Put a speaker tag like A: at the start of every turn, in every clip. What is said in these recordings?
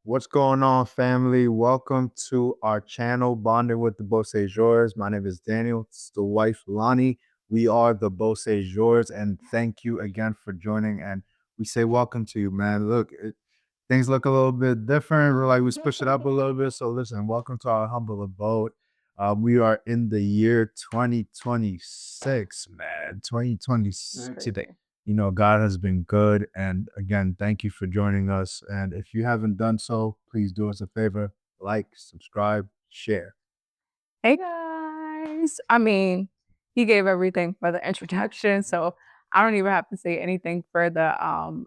A: What's going on, family? Welcome to our channel, Bonding with the Beausejours. My name is Daniel. It's the wife, Lonnie. We are the Beausejours, and thank you again for joining. And we say welcome to you, man. Look, things look a little bit different. We're like, we switched it up a little bit. So listen, welcome to our humble abode. We are in the year 2026, man. 2026 today.
B: Crazy.
A: God has been good. And again, thank you for joining us. And if you haven't done so, please do us a favor, like, subscribe, share.
B: Hey guys. He gave everything for the introduction, so I don't even have to say anything further.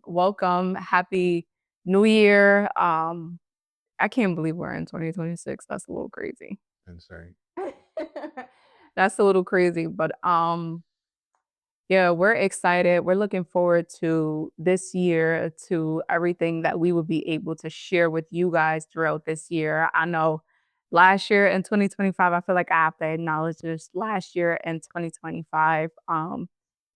B: Welcome, happy new year. I can't believe we're in 2026. That's a little crazy.
A: And sorry.
B: That's a little crazy, but yeah, we're excited. We're looking forward to this year, to everything that we will be able to share with you guys throughout this year. I know last year in 2025, I feel like I have to acknowledge this. Last year in 2025,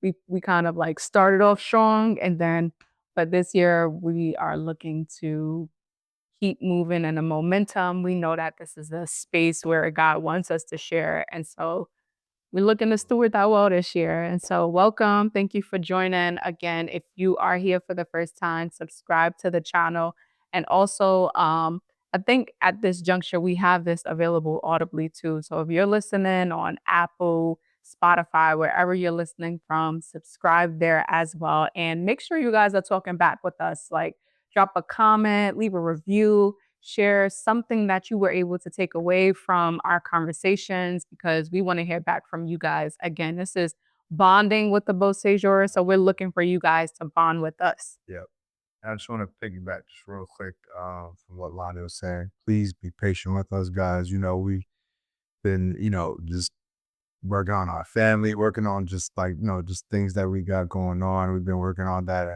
B: we kind of like started off strong, and then but this year we are looking to keep moving in a momentum. We know that this is a space where God wants us to share, and so we're looking to steward that well this year. And so, welcome. Thank you for joining. Again, if you are here for the first time, subscribe to the channel. And also, I think at this juncture, we have this available audibly too. So, if you're listening on Apple, Spotify, wherever you're listening from, subscribe there as well. And make sure you guys are talking back with us. Like, drop a comment, leave a review, share something that you were able to take away from our conversations because we want to hear back from you guys. Again, this is bonding with the Beausejours, so we're looking for you guys to bond with us.
A: Yep. I just want to piggyback just real quick from what Lonnie was saying. Please be patient with us, guys. We've been, just working on our family, working on just like, just things that we got going on. We've been working on that.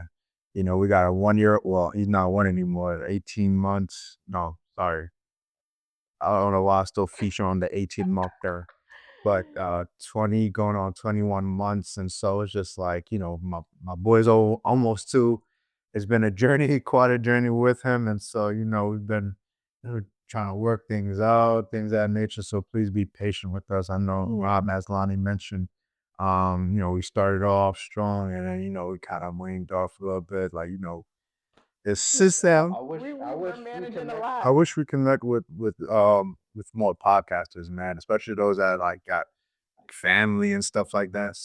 A: We got a 1 year, well, he's not one anymore, 18 months. No, sorry. I don't know why I still feature on the 18-month there, but 20 going on 21 months. And so it's just like, my boy's almost two. It's been a journey, quite a journey with him. And so, we've been trying to work things out, things of that nature. So please be patient with us. I know Rob, as Lonnie mentioned, we started off strong and then, we kind of waned off a little bit. Like, it's just
B: We were managing a lot.
A: I wish we connect with more podcasters, man, especially those that like got like family and stuff like that.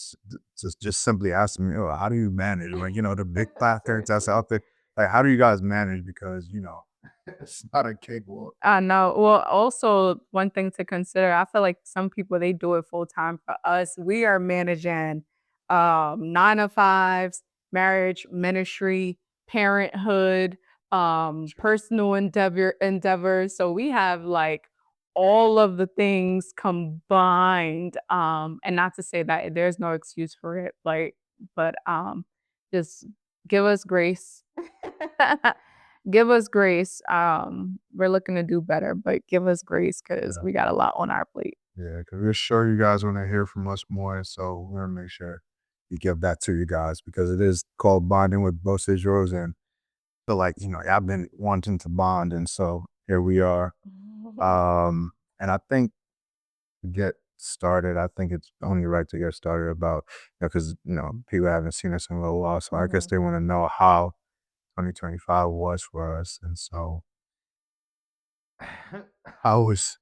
A: Just simply ask me, oh, how do you manage? Like, the big platforms that's out there. Like, how do you guys manage? Because it's not a cakewalk.
B: I know. Well, also one thing to consider, I feel like some people they do it full time. For us, we are managing 9 to 5s, marriage, ministry, parenthood, personal endeavors. So we have like all of the things combined. And not to say that there's no excuse for it, like, but just give us grace. Give us grace. We're looking to do better, but give us grace because
A: Yeah,
B: we got a lot on our plate.
A: yeah, because we're sure you guys want to hear from us more. So we're gonna make sure we give that to you guys because it is called bonding with Beausejours and feel like, I've been wanting to bond, and so here we are. And I think to get started, I think it's only right to get started about, because, people haven't seen us in a little while, so I guess
B: Mhm.
A: they want to know how 2025 was for us. And so, how was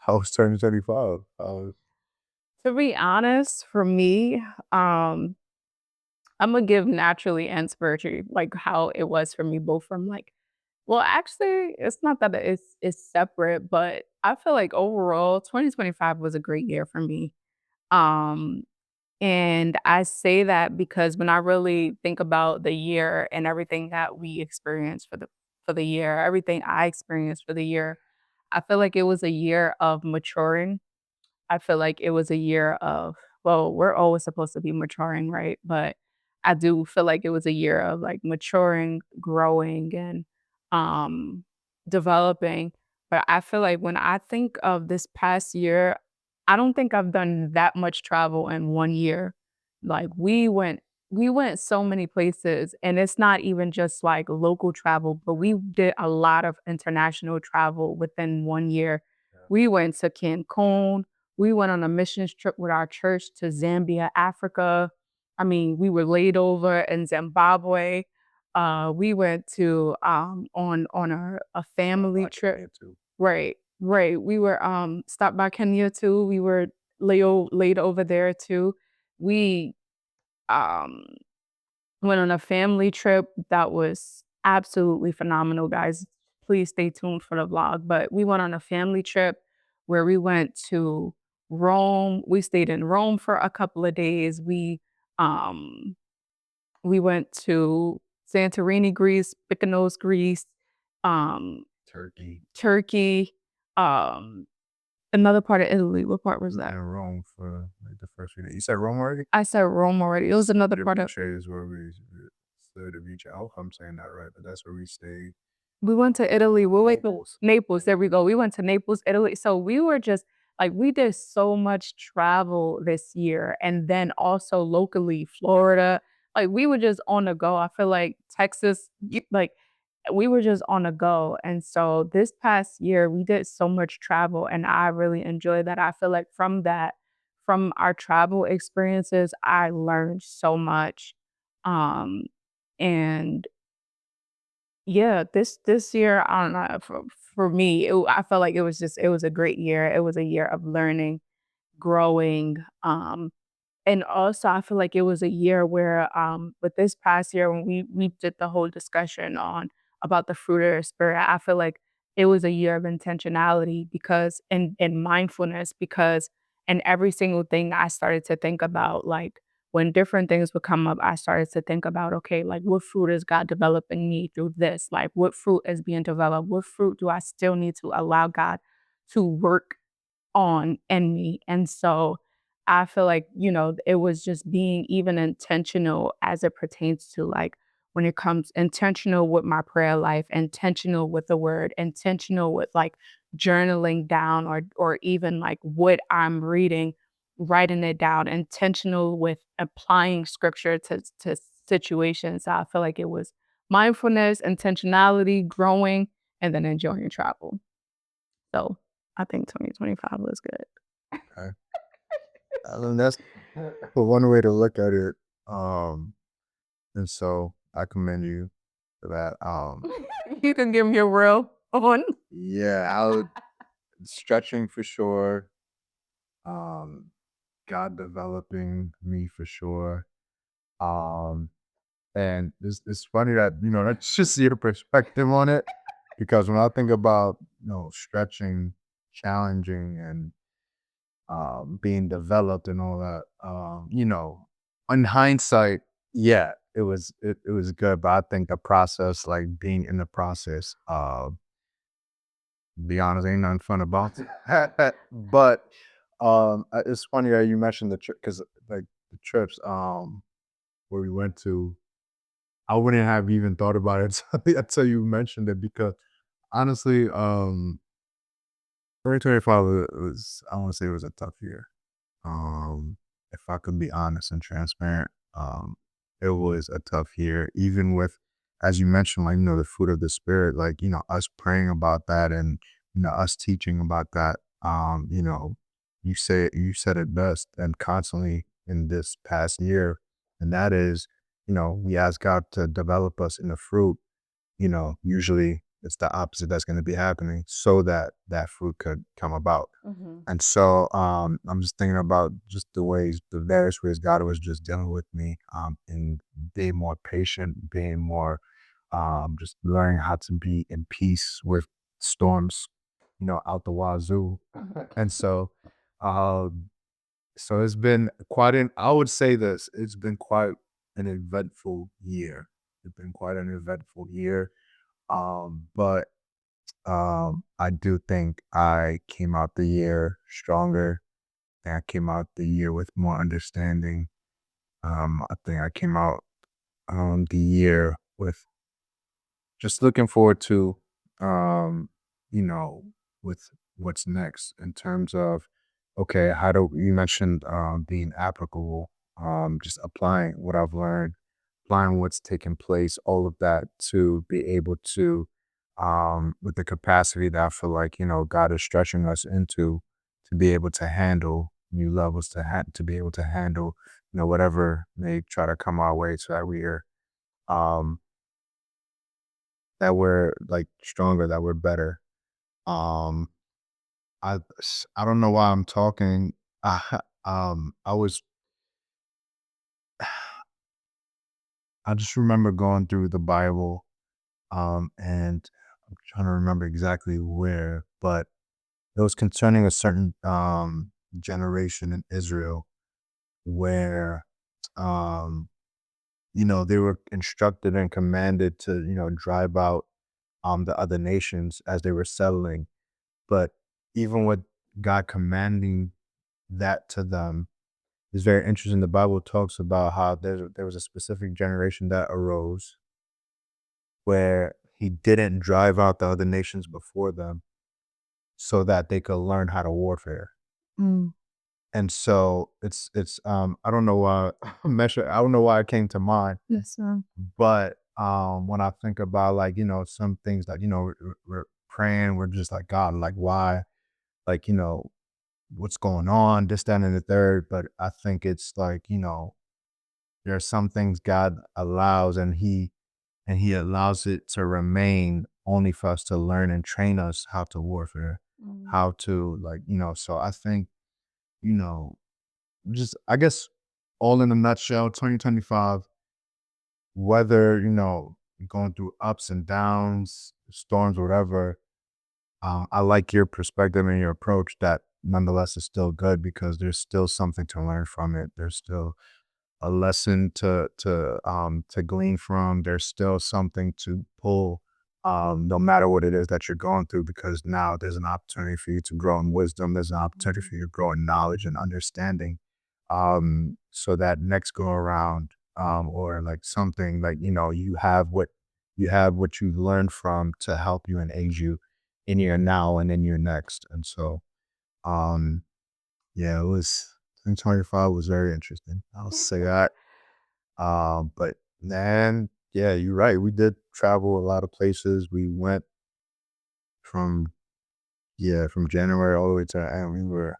A: how was 2025?
B: To be honest, for me, I'm gonna give naturally and spiritually, like how it was for me, both from like, well, actually, it's not that it's separate, but I feel like overall, 2025 was a great year for me. Um, And I say that because when I really think about the year and everything that we experienced for the year, everything I experienced for the year, I feel like it was a year of maturing. I feel like it was a year of, well, we're always supposed to be maturing, right? But I do feel like it was a year of like maturing, growing, and um developing. But I feel like when I think of this past year, I don't think I've done that much travel in 1 year. Like we went we went so many places, and it's not even just like local travel, but we did a lot of international travel within 1 year.
A: Yeah.
B: We went to Cancun. We went on a missions trip with our church to Zambia, Africa. I mean, we were laid over in Zimbabwe. We went to on a
A: Stop
B: family
A: by
B: trip.
A: Kenya too.
B: Right, right. We were stopped by Kenya too. We were laid over there too. We um went on a family trip that was absolutely phenomenal, guys. Please stay tuned for the vlog. But we went on a family trip where we went to Rome. We stayed in Rome for a couple of days. Um we went to Santorini, Greece, Mykonos, Greece, um,
A: Turkey
B: Turkey, um, another part of Italy. What part was that?
A: and Rome for like the first few days. You said Rome already?
B: I said Rome already. It was another
A: The
B: part of
A: Beausejours is where we stood to beach. I hope I'm saying that right, but that's where we stayed.
B: we went to Italy. We went to
A: Naples.
B: Naples, there we go. We went to Naples, Italy. So we were just like we did so much travel this year, and then also locally, Florida. Like we were just on the go. I feel like Texas, like we were just on the go. And so this past year, we did so much travel, and I really enjoyed that. I feel like from that, from our travel experiences, I learned so much. Um, and yeah, this year, I don't know, for me, I felt like it was a great year. It was a year of learning, growing, and also, I feel like it was a year where, with this past year when we did the whole discussion on about the fruit of the spirit, I feel like it was a year of intentionality because and mindfulness because in every single thing I started to think about, like when different things would come up, I started to think about, okay, like what fruit is God developing me through this? Like what fruit is being developed? What fruit do I still need to allow God to work on in me. And so I feel like, it was just being even intentional as it pertains to like when it comes intentional with my prayer life, intentional with the word, intentional with like journaling down or even like what I'm reading, writing it down, intentional with applying scripture to situations. I feel like it was mindfulness, intentionality, growing, and then enjoying travel. So I think 2025 was good.
A: Okay. I mean, that's one way to look at it. Um, and so I commend you for that.
B: You can give me a real one.
A: Yeah, I would stretching for sure. Um, God developing me for sure. Um, and it's funny that that's just your perspective on it, because when I think about stretching, challenging, and being developed and all that. In hindsight, yeah, it was good, but I think the process, like being in the process, be honest, ain't nothing fun about it. But it's funny that you mentioned the trip because like the trips where we went to, I wouldn't have even thought about it until you mentioned it because honestly, 2025 was I want to say it was a tough year. If I could be honest and transparent, it was a tough year, even with, as you mentioned, like, the fruit of the spirit, like, us praying about that and, us teaching about that. You said it best and constantly in this past year. And that is, we ask God to develop us in the fruit, usually it's the opposite that's going to be happening so that that fruit could come about.
B: Mhm.
A: And so I'm just thinking about just the various ways God was just dealing with me, and being more patient, being more just learning how to be in peace with storms, out the wazoo. And uh, so it's been quite an, I would say this, it's been quite an eventful year. It's been quite an eventful year. But I do think I came out the year stronger. I came out the year with more understanding. I think I came out the year with just looking forward to, um, you know, with what's next in terms of, okay, how do you mentioned being applicable? just applying what I've learned, applying what's taken place, all of that to be able to, with the capacity that I feel like, God is stretching us into to be able to handle new levels, to be able to handle, whatever may try to come our way so um, that we're like stronger, that we're better. Um, I don't know why I'm talking. I was I just remember going through the Bible, and I'm trying to remember exactly where, but it was concerning a certain generation in Israel where um they were instructed and commanded to, drive out the other nations as they were settling. But even with God commanding that to them, it's very interesting. The Bible talks about how there was a specific generation that arose where he didn't drive out the other nations before them so that they could learn how to warfare.
B: Mm.
A: And so it's I don't know why I don't know why it came to mind,
B: Yes,
A: but when I think about, like, some things that, we're praying, we're just like, God, like, why, like, what's going on, this, that, and the third. But I think it's like, there are some things God allows, and he allows it to remain only for us to learn and train us how to warfare,
B: Mm.
A: how to, like, so I think, you know, just, I guess, all in a nutshell, 2025, whether, going through ups and downs, storms, whatever, I like your perspective and your approach that nonetheless is still good because there's still something to learn from it. There's still a lesson to glean from. There's still something to pull, no matter what it is that you're going through, because now there's an opportunity for you to grow in wisdom. There's an opportunity for you to grow in knowledge and understanding. So that next go around, or like something like, you have what you learned from to help you and aid you in your now and in your next. And so, um, yeah, it was 2025 was very interesting. I'll say that. But man, yeah, you're right. We did travel a lot of places. We went from from January all the way to the end. We were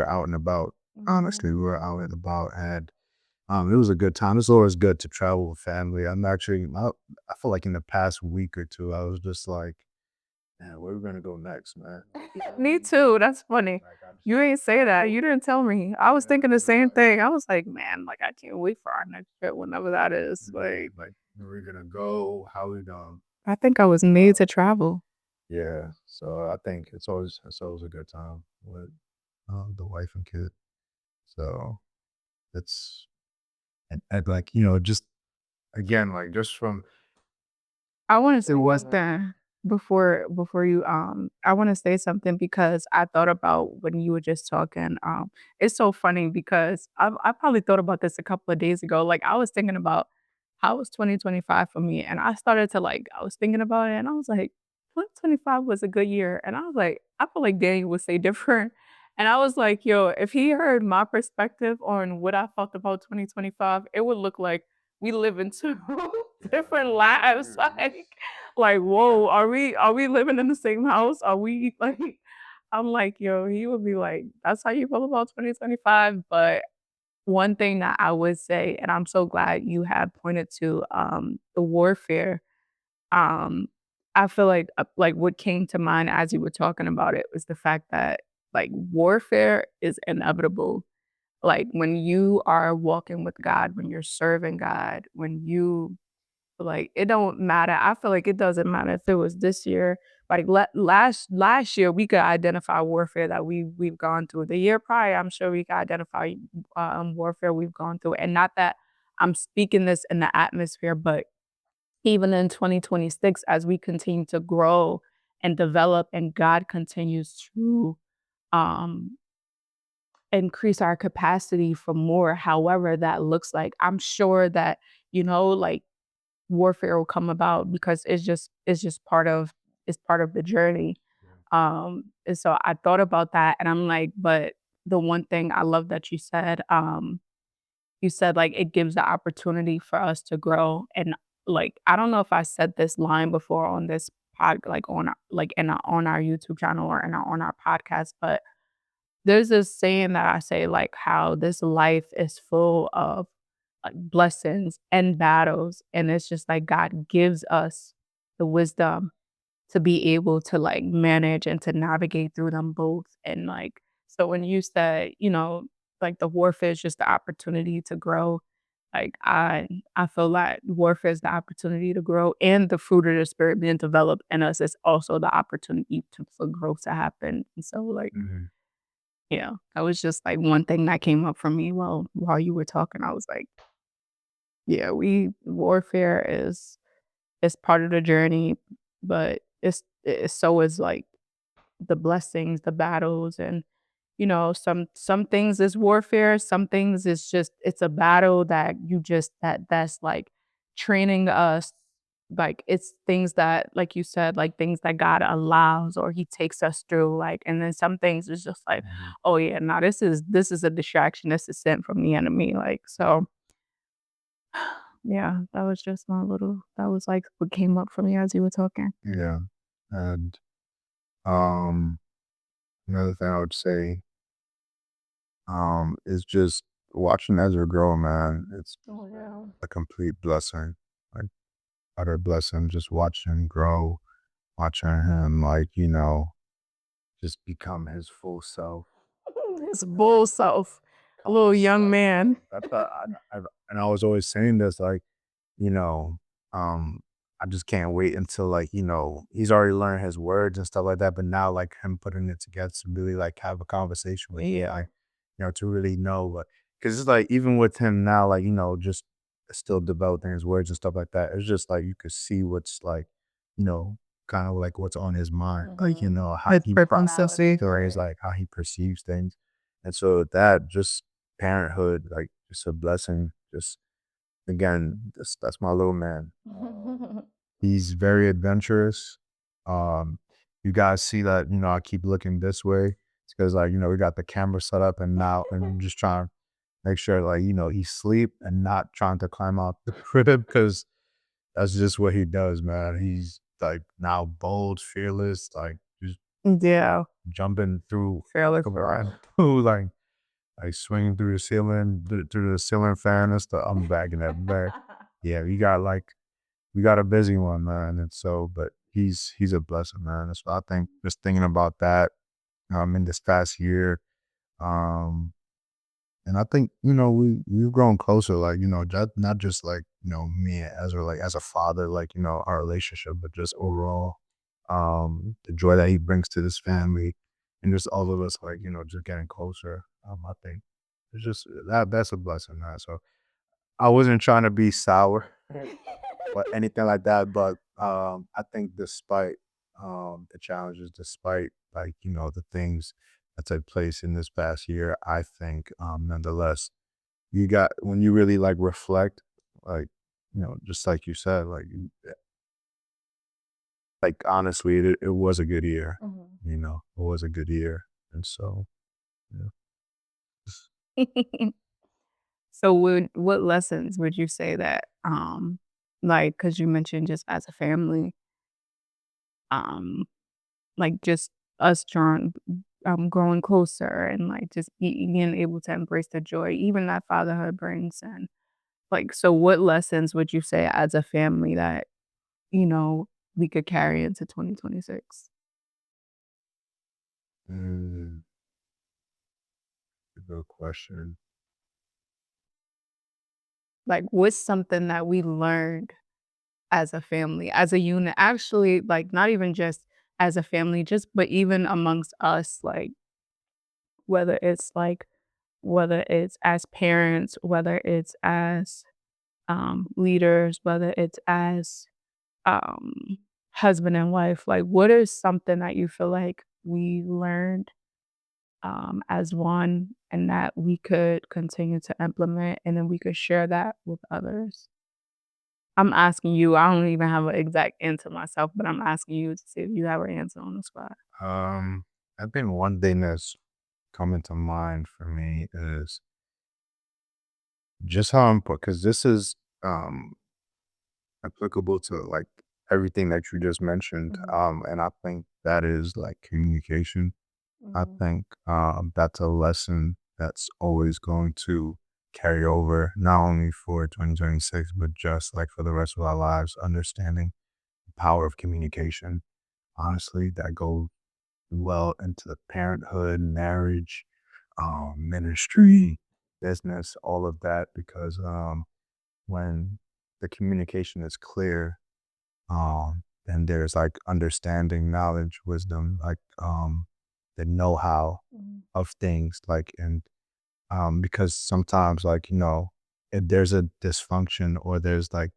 A: out and about. Honestly, we
B: Mhm.
A: were out and about, and it was a good time. It's always good to travel with family. I feel like in the past week or two, I was just like, man, where are we gonna go next, man?
B: Me too, that's funny.
A: Like, I just,
B: You ain't say that, you didn't tell me. I was
A: yeah,
B: thinking the
A: we were
B: same
A: like,
B: thing. I was like, "Man, like, I can't wait for our next trip whenever that is." Like,
A: like, where we gonna go? How we done?
B: I think I was made to travel.
A: Yeah, so I think it's always a good time with the wife and kid. So it's and like, just again, like, just from
B: I wanna
A: it
B: say
A: wasn't.
B: something before you, I wanna say something because I thought about when you were just talking, it's so funny because I probably thought about this a couple of days ago, like, I was thinking about how was 2025 for me, and I started to, like, I was thinking about it, and I was like, "2025 was a good year," and I was like, I feel like Daniel would say different, and I was like, "Yo, if he heard my perspective on what I felt about 2025, it would look like we live in 2 different lives, like, "Whoa, are we living in the same house? Are we like" I'm like, "Yo," he would be like, "That's how you feel about 2025?" But one thing that I would say, and I'm so glad you had pointed to, the warfare, um, I feel like, what came to mind as you were talking about it was the fact that, like, warfare is inevitable. Like, when you are walking with God, when you're serving God, when you like, it don't matter. I feel like it doesn't matter if it was this year. Like last year, we could identify warfare that we've gone through. The year prior, I'm sure we could identify warfare we've gone through. And not that I'm speaking this in the atmosphere, but even in 2026, as we continue to grow and develop, and God continues to um increase our capacity for more, however that looks like. I'm sure that, like warfare will come about because it's just part of the journey.
A: Yeah.
B: And so I thought about that and I'm like, but the one thing I love that you said, you said, like, it gives the opportunity for us to grow, and, like, I don't know if I said this line before on this like, on our like, in our on our YouTube channel or on our podcast, but there's this saying that I say, like, how this life is full of, like, blessings and battles, and it's just like God gives us the wisdom to be able to, like, manage and to navigate through them both, and, like, so when you said, like, the warfare is just the opportunity to grow, like, I feel like warfare is the opportunity to grow, and the fruit of the spirit being developed in us is also the opportunity for growth to happen, and so, like,
A: Mhm.
B: yeah, that was just, like, one thing that came up for me while you were talking. I was like, "Yeah, we warfare is part of the journey, but so is, like, the blessings, the battles, and, some things is warfare, some things is just it's a battle that you just that's, like, training us, like, it's things that, like you said, like, things that God allows or He takes us through, like, and then some things is just like,
A: Mhm.
B: "Oh, yeah, no, this is a distraction, this is sent from the enemy," like, so, yeah, that was, like, what came up for me as you were talking.
A: Yeah. And um another thing I would say is just watching Ezra grow, man. It's
B: Oh, yeah.
A: a complete blessing. Like utter blessing. Just watching him grow, watching him just become his full self.
B: His bull self, a little young man.
A: That's and I was always saying this, like, you know, I just can't wait until he's already learned his words and stuff like that, but now like him putting it together to really like have a conversation with me,
B: Yeah.
A: like, to really know what because it's like even with him now, like, just still developing his words and stuff like that. It's just like you could see what's like, you know, kind of like what's on his mind. Like,
B: Mhm.
A: how
B: His
A: he
B: personality.
A: stories, like how he perceives things. And so that just parenthood, like just a blessing. Just again, that's my little man. He's very adventurous. Um, you guys see that, I keep looking this way. It's because like, we got the camera set up and now and I'm just trying to make sure like, he's sleep and not trying to climb out the crib because that's just what he does, man. He's like now bold, fearless, like just
B: Yeah,
A: jumping through
B: fairly correct.
A: through like swinging through the ceiling, through the ceiling fan and stuff. I'm bagging that back. Yeah, we got a busy one, man. And so, but he's a blessing, man. That's what I think. Just thinking about that, in this past year, um, and I think we've grown closer. Like just, not just like me as or like as a father, like our relationship, but just overall, the joy that he brings to this family, and just all of us like just getting closer. I think it's just that's a blessing, man. So I wasn't trying to be sour or anything like that, but I think despite the challenges, despite like the things that took place in this past year, I think nonetheless you got when you really like reflect, like just like you said, like honestly, it was a good year.
B: Mhm.
A: It was a good year, and so yeah.
B: So what lessons would you say that, like, because you mentioned just as a family, um, like, just us growing closer and, like, just being able to embrace the joy even that fatherhood brings, and, like, so what lessons would you say as a family that, you know, we could carry into 2026?
A: Mm, good question.
B: Like, what's something that we learned as a family, as a unit, actually, like, not even just as a family, just but even amongst us, like, whether it's, like whether it's as parents, whether it's as, leaders, whether it's as, um, husband and wife, like, what is something that you feel like we learned, as one and that we could continue to implement, and then we could share that with others? I'm asking you, I don't even have an exact answer myself, but I'm asking you to see if you have an answer on the spot.
A: Um, I think one thing that's coming to mind for me is just how important, because this is applicable to like everything that you just mentioned.
B: Mhm,
A: And I think that is like communication. I
B: mhm,
A: think that's a lesson that's always going to carry over, not only for 2026, but just like for the rest of our lives, understanding the power of communication. Honestly, that goes well into parenthood, marriage, ministry, business, all of that, because when the communication is clear, then there's like understanding, knowledge, wisdom, like the know-how
B: mhm.
A: of things, like, and because sometimes, like, if there's a dysfunction or there's like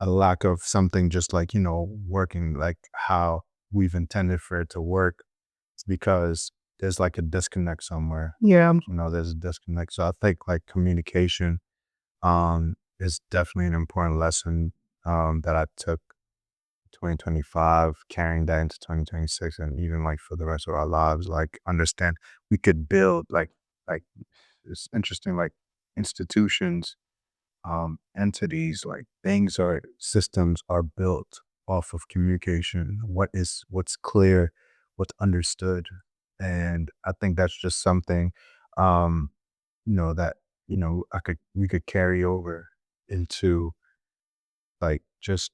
A: a lack of something just like, working like how we've intended for it to work, it's because there's like a disconnect somewhere.
B: Yeah,
A: There's a disconnect. So I think like communication is definitely an important lesson that I took 2025, carrying that into 2026, and even like for the rest of our lives. Like, understand we could build like it's interesting, like institutions, entities, like things or systems are built off of communication. What's clear, what's understood. And I think that's just something um, that, I could we could carry over into like just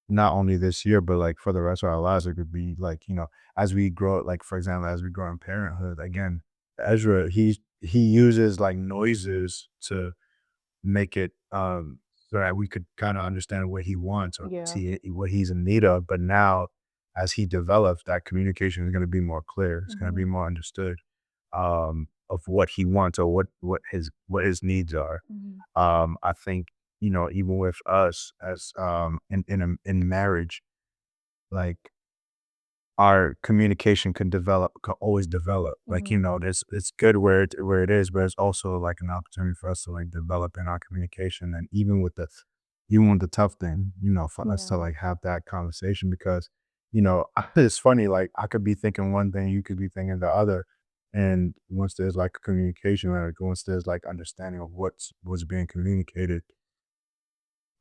A: not only this year, but like for the rest of our lives. It could be like, as we grow, like for example, as we grow in parenthood, again, Ezra, he uses like noises to make it so that we could kind of understand what he wants or
B: yeah,
A: see what he's in need of. But now as he develops, that communication is going to be more clear. It's going to be
B: mhm,
A: more understood of what he wants or what his needs are.
B: mhm,
A: I think, even with us as in marriage, like our communication can always develop. Like,
B: mhm,
A: there's it's good where it is, but it's also like an opportunity for us to like develop in our communication. And even with the tough thing, for us to
B: yeah.
A: like have that conversation, because, it's funny, like I could be thinking one thing, you could be thinking the other. And once there's like a communication, like once there's like understanding of what's being communicated,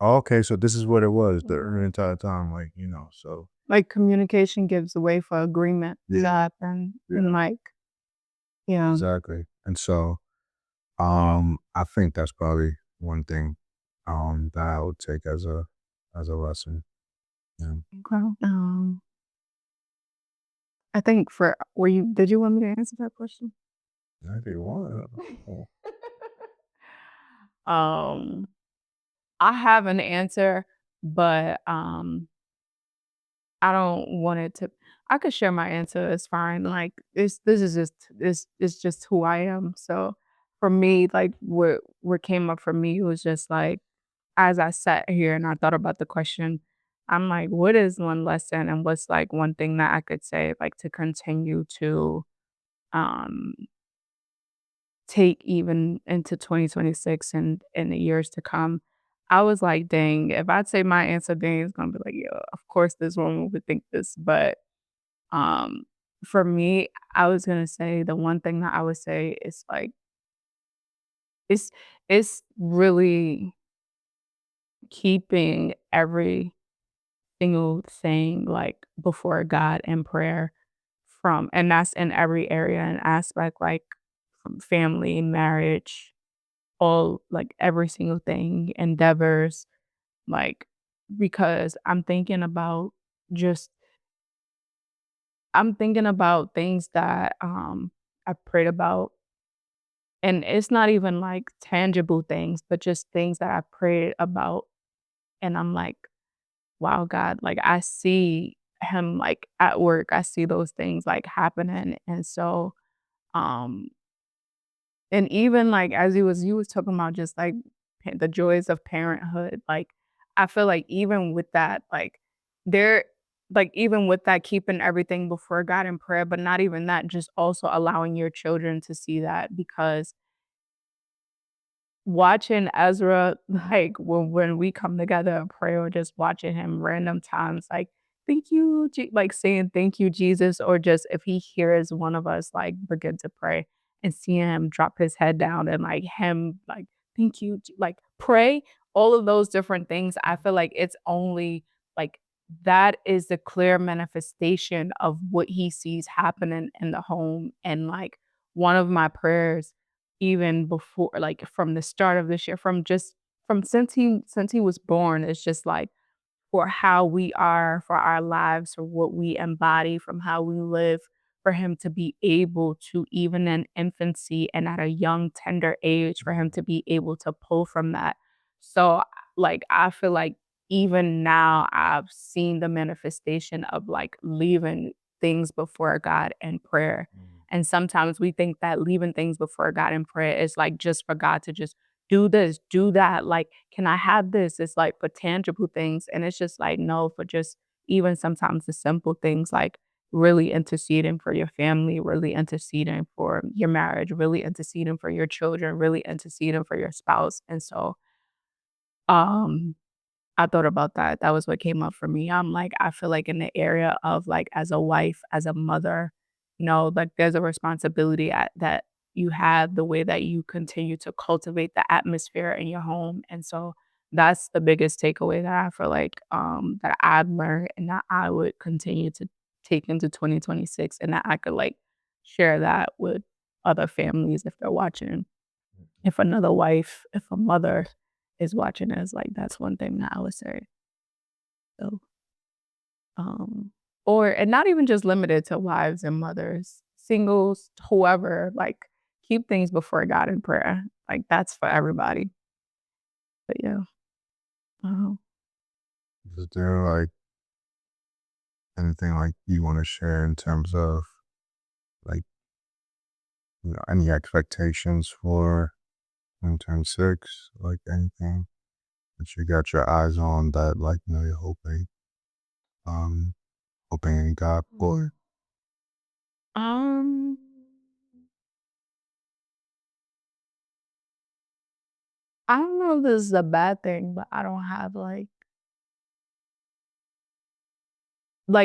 A: okay, so this is what it was the
B: Mhm.
A: entire time, like, so
B: Like, communication gives way for agreement to
A: yeah,
B: happen,
A: yeah,
B: and, like yeah,
A: exactly. And so I think that's probably one thing, that I would take as a lesson. Yeah.
B: okay, I think for were you did you want me to answer that question?
A: If you want. Oh,
B: Um, I have an answer, but, I don't want it to I could share my answer, it's fine, like, this is just it's just who I am, so, for me, like, what came up for me was just, like, as I sat here and I thought about the question, I'm like, "What is one lesson and what's, like, one thing that I could say, like, to continue to, um, take even into 2026 and the years to come?" I was like, "Dang, if I'd say my answer, dang, it's gonna be like, yeah, of course this woman would think this," but um, for me, I was gonna say the one thing that I would say is like it's it's really keeping every single thing like before God in prayer from and that's in every area and aspect, like from family, marriage, all like every single thing, endeavors, like because just I'm thinking about things that I prayed about. And it's not even, like, tangible things, but just things that I prayed about, and I'm like, "Wow, God," like, I see him, like, at work, I see those things, like, happening, and so, um and even, like, as you was talking about just, like, the joys of parenthood, like, I feel like even with that, like, there even with that, keeping everything before God in prayer, but not even that, just also allowing your children to see that because watching Ezra, like, when we come together and pray or just watching him random times, like, "Thank you, Je," like, saying, "Thank you, Jesus," or just if he hears one of us, like, begin to pray, and seeing him drop his head down and like him like, thank you, like pray, all of those different things. I feel like it's only like that is the clear manifestation of what he sees happening in the home. And like one of my prayers, even before, like from the start of this year, from just from since he was born, it's just like for how we are, for our lives, for what we embody, from how we live, for him to be able to, even in infancy and at a young, tender age, for him to be able to pull from that. So, like, I feel like even now I've seen the manifestation of like leaving things before God in prayer.
A: Mm.
B: And sometimes we think that leaving things before God in prayer is like just for God to just do this, do that. Like, can I have this? It's like for tangible things. And it's just like, no, for just even sometimes the simple things like really interceding for your family, really interceding for your marriage, really interceding for your children, really interceding for your spouse. And so, um, I thought about that. That was what came up for me. I'm like, I feel like in the area of like as a wife, as a mother, like there's a responsibility that you have the way that you continue to cultivate the atmosphere in your home. And so that's the biggest takeaway that I feel like that I've learned and that I would continue to take into 2026 and that I could like share that with other families if they're watching. If another wife, if a mother is watching us, like, that's one thing that I would say. So, um or and not even just limited to wives and mothers, singles, whoever, like, keep things before God in prayer. Like, that's for everybody. But yeah, um,
A: Is there like anything like you want to share in terms of like any expectations for 2026? Like anything that you got your eyes on that like you're um hoping in God for?
B: um, I don't know if this is a bad thing, but I don't have,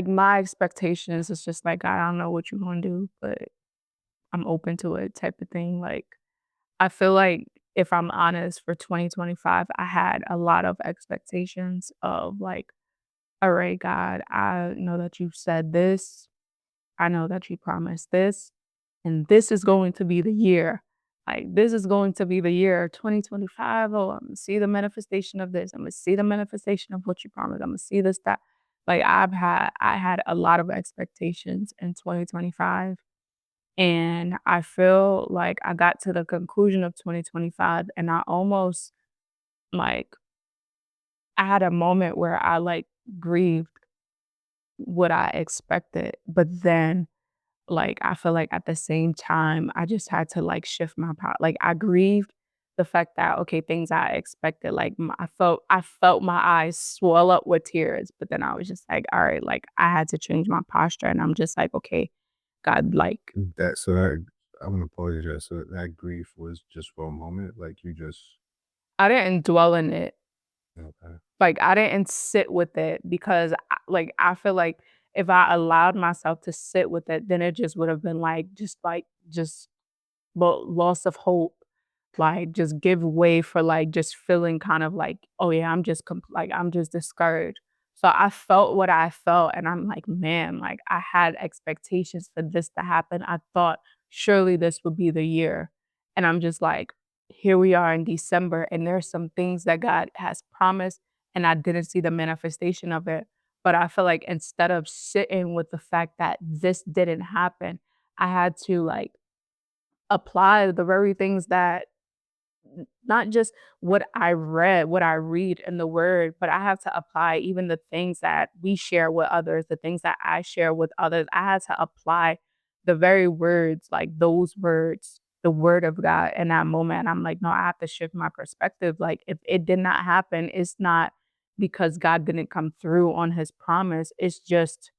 B: my expectations is just like, "I don't know what you're gonna do, but I'm open to it," type of thing, like I feel like if I'm honest, for 2025, I had a lot of expectations of like, all right, God, I know that you said this. I know that you promised this, and this is going to be the year. Like, this is going to be the year 2025. Oh, I'm gonna see the manifestation of this. I'm gonna see the manifestation of what you promised. I'm gonna see this, that. Like, I had a lot of expectations in 2025 and I feel like I got to the conclusion of 2025 and I almost like I had a moment where I like grieved what I expected. But then like I feel like at the same time I just had to like shift my like I grieved the fact that okay, things I expected, like I felt my eyes swell up with tears, but then I was just like, all right, like I had to change my posture and I'm just like, okay, God, like
A: That so that I want to apologize. So that grief was just for a moment, like you just
B: I didn't dwell in it.
A: okay.
B: Like, I didn't sit with it because I feel like if I allowed myself to sit with it, then it just would have been, just loss of hope, like, just give way for, like, just feeling kind of like, "Oh, yeah, I'm just discouraged." So I felt what I felt, and I'm like, "Man," like, I had expectations for this to happen. I thought, "Surely this would be the year." And I'm just like, here we are in December, and there's some things that God has promised, and I didn't see the manifestation of it. But I feel like instead of sitting with the fact that this didn't happen, I had to, like, apply the very things that not just what I read, what I read in the word, but I have to apply even the things that we share with others, the things that I share with others. I had to apply the very words, like those words, the word of God in that moment. And I'm like, no, I have to shift my perspective. Like, if it did not happen, it's not because God didn't come through on his promise. It's just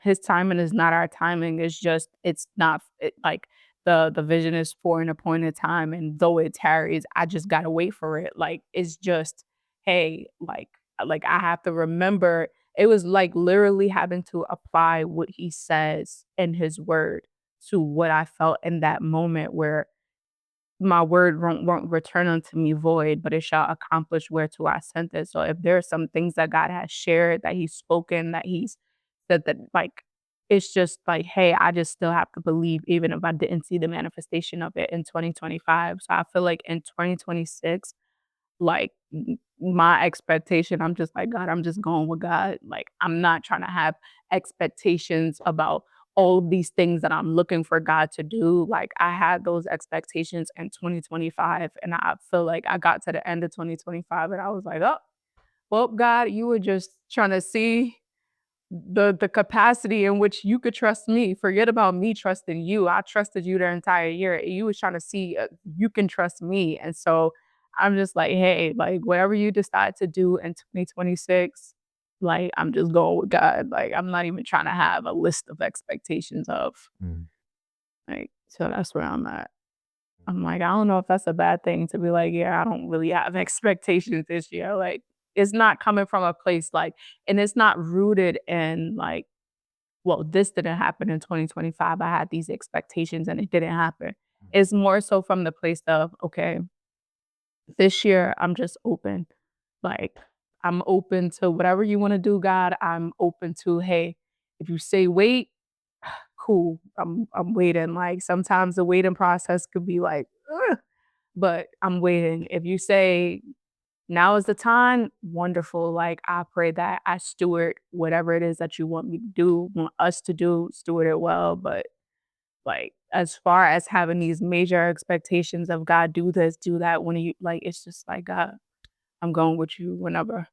B: his timing is not our timing. It's just it's not like the vision is for an appointed time, and though it tarries, I just gotta wait for it. Like it's just, hey, I have to remember. It was like literally having to apply what he says in his word to what I felt in that moment where my word won't return unto me void, but it shall accomplish whereto I sent it. So if there are some things that God has shared, that He's spoken, that He's said that like it's just like, hey, I just still have to believe even if I didn't see the manifestation of it in 2025. So I feel like in 2026, like my expectation, I'm just like, God, I'm just going with God. Like I'm not trying to have expectations about all of these things that I'm looking for God to do. Like I had those expectations in 2025 and I feel like I got to the end of 2025 and I was like, "Oh, well, God, you were just trying to see the capacity in which you could trust me. Forget about me trusting you. I trusted you the entire year. You was trying to see you can trust me." And so I'm just like, hey, like whatever you decide to do in 2026, like I'm just going with God. Like I'm not even trying to have a list of expectations of
A: Mm.
B: like. So that's where I'm at. I'm like, I don't know if that's a bad thing to be like, yeah, I don't really have expectations this year. Like it's not coming from a place like, and it's not rooted in like, well, this didn't happen in 2025. I had these expectations and it didn't happen. It's more so from the place of, okay, this year I'm just open. Like I'm open to whatever you want to do, God. I'm open to, hey, if you say wait, cool. I'm waiting. Like sometimes the waiting process could be like, ugh, but I'm waiting. If you say now is the time, wonderful. Like I pray that I steward whatever it is that you want me to do, want us to do, steward it well. But like as far as having these major expectations of God, do this, do that, when you like, it's just like God, I'm going with you whenever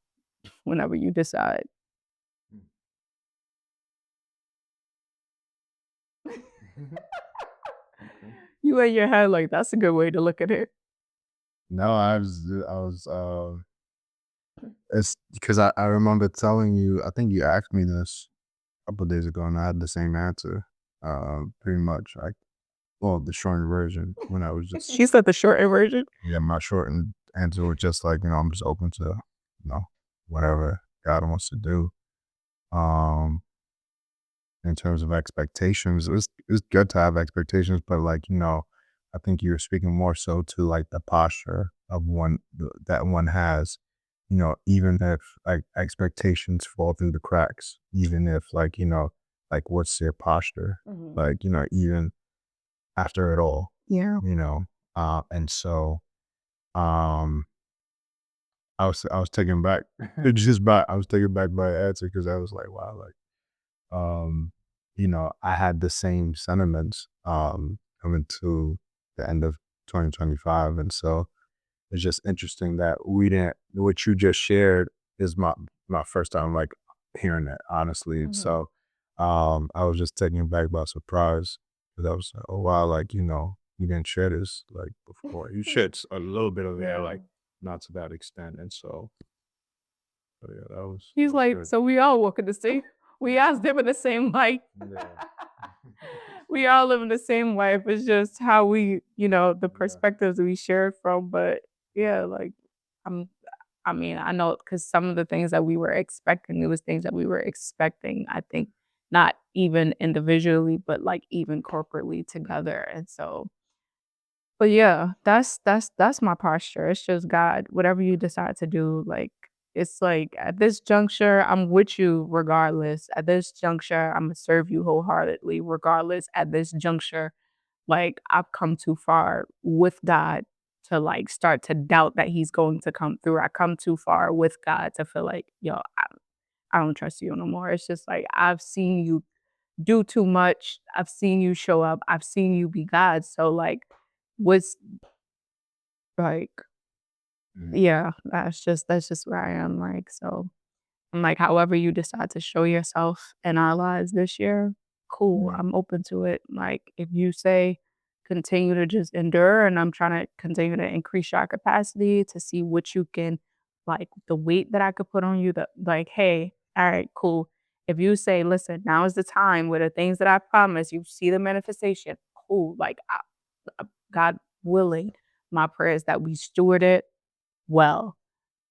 B: you decide.
A: Okay.
B: You in your head like that's a good way to look at it.
A: No, it's because I remember telling you, I think you asked me this a couple days ago, and I had the same answer. Pretty much, like, well, the shortened version when I was just,
B: She said the shorter version.
A: yeah, my shortened answer was just like, I'm just open to, whatever God wants to do. Um, in terms of expectations, it was good to have expectations, but like, I think you were speaking more so to like the posture of that one has, even if like expectations fall through the cracks, even if like, like what's their posture,
B: Mhm.
A: like, even after it all,
B: Yeah.
A: you know, and so, um, I was taken back, I was taken back by the answer because I was like, wow, like, um, I had the same sentiments, coming to the end of 2025. And so it's just interesting that we didn't, what you just shared is my first time like hearing that, honestly. And
B: Mhm.
A: so, I was just taken back by surprise because I was like, oh, wow, like, you didn't share this like before. You shared a little bit of it,
B: Yeah.
A: like not to that extent. And so, but yeah, that
B: He's
A: was
B: like,
A: good.
B: so we all walk in the same. We asked them in the same light.
A: Yeah.
B: We all live in the same life. It's just how we, the
A: Yeah.
B: perspectives we shared from. But yeah, like I'm I mean, I know because some of the things that we were expecting, it was things that we were expecting, I think, not even individually, but like even corporately together. And so, but yeah, that's my posture. It's just God, whatever you decide to do, like it's like at this juncture, I'm with you regardless. At this juncture, I'm gonna serve you wholeheartedly, regardless. At this juncture, like I've come too far with God to like start to doubt that He's going to come through. I come too far with God to feel like, yo, I don't trust you no more. It's just like I've seen you do too much. I've seen you show up. I've seen you be God. So like what's like,
A: Mhm.
B: yeah, that's just where I am. Like, so I'm like, however you decide to show yourself in our lives this year, cool.
A: Mhm.
B: I'm open to it. Like, if you say continue to just endure, and I'm trying to continue to increase your capacity to see what you can, like, the weight that I could put on you, that, like, hey, all right, cool. If you say, listen, now is the time where the things that I promise, you see the manifestation, cool. Like, God willing, my prayer is that we steward it well.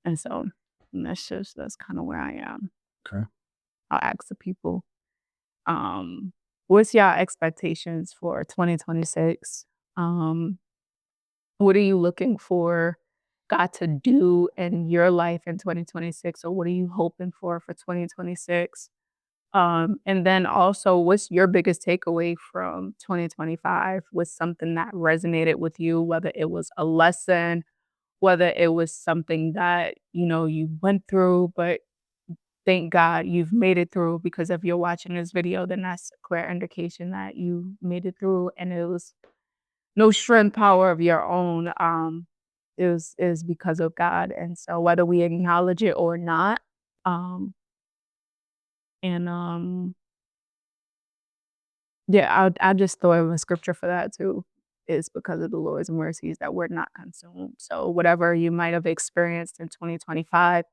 B: And so that's kind of where I am.
A: Okay.
B: I'll ask the people. Um, what's your expectations for 2026? Um, what are you looking for God to do in your life in 2026, or what are you hoping for 2026? And then also, what's your biggest takeaway from 2025? Was something that resonated with you, whether it was a lesson, whether it was something that, you went through, but thank God you've made it through, because if you're watching this video, then that's a clear indication that you made it through and it was no strength power of your own. It was because of God. And so whether we acknowledge it or not, um, and yeah, I just throw in a scripture for that too. It's because of the Lord's mercies that we're not consumed. So whatever you might have experienced in 2025,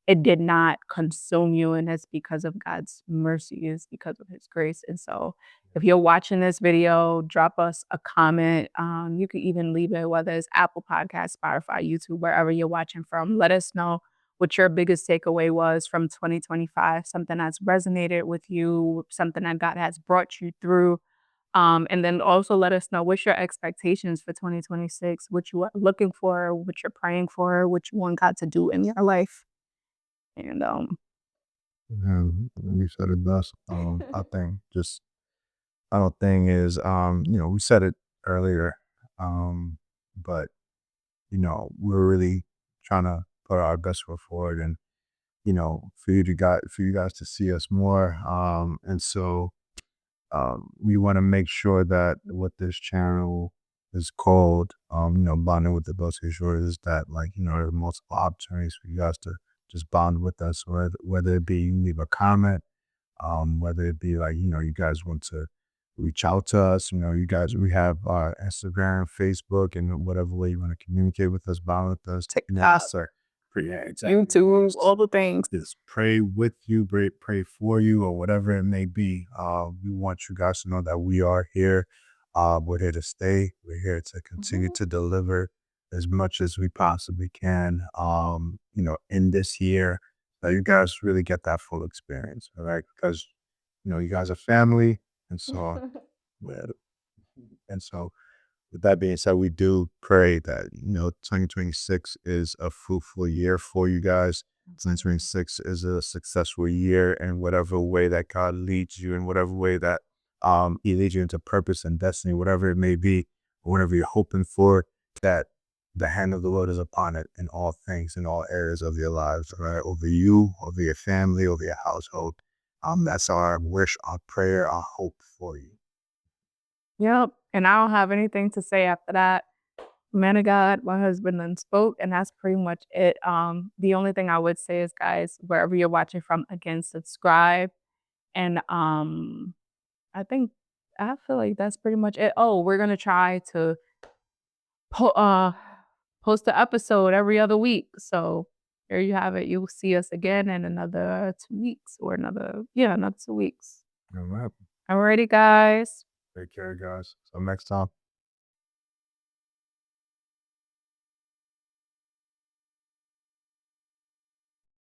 B: it did not consume you, and it's because of God's mercy, it's because of his grace. And so if you're watching this video, drop us a comment. You could even leave it, whether it's Apple Podcast, Spotify, YouTube, wherever you're watching from. Let us know what your biggest takeaway was from 2025, something that's resonated with you, something that God has brought you through. And then also let us know what's your expectations for 2026, what you are looking for, what you're praying for, what you want God to do in your life. And
A: And you said it best. I think just I thing is, we said it earlier, but we're really trying to put our best foot forward, and for you guys to see us more. And so we want to make sure that what this channel is called, bonding with the Beausejours, is that, like, there are multiple opportunities for you guys to just bond with us, whether it be you leave a comment, whether it be like, you guys want to reach out to us, you guys, we have our Instagram, Facebook, and whatever way you want to communicate with us, bond with us.
B: TikTok,
A: Sir. Yeah, exactly.
B: YouTube, all the things.
A: Just pray with you, pray for you, or whatever it may be. We want you guys to know that we are here. We're here to stay. We're here to continue
B: Mhm.
A: to deliver as much as we possibly can, in this year, that you guys really get that full experience. All right. Because, you guys are family. And so, yeah, and so with that being said, we do pray that, 2026 is a fruitful year for you guys. 2026 is a successful year in whatever way that God leads you, in whatever way that he leads you into purpose and destiny, whatever it may be, or whatever you're hoping for, that the hand of the Lord is upon it in all things, in all areas of your lives, all right? Over you, over your family, over your household. That's our wish, our prayer, our hope for you.
B: Yep. And I don't have anything to say after that. Man of God, my husband then spoke, and that's pretty much it. The only thing I would say is, guys, wherever you're watching from, again, subscribe. And I feel like that's pretty much it. Oh, we're gonna try to po- uh post an episode every other week. So there you have it. You'll see us again in another 2 weeks, or another 2 weeks.
A: All right.
B: Alrighty, guys.
A: Take care, guys. So next time.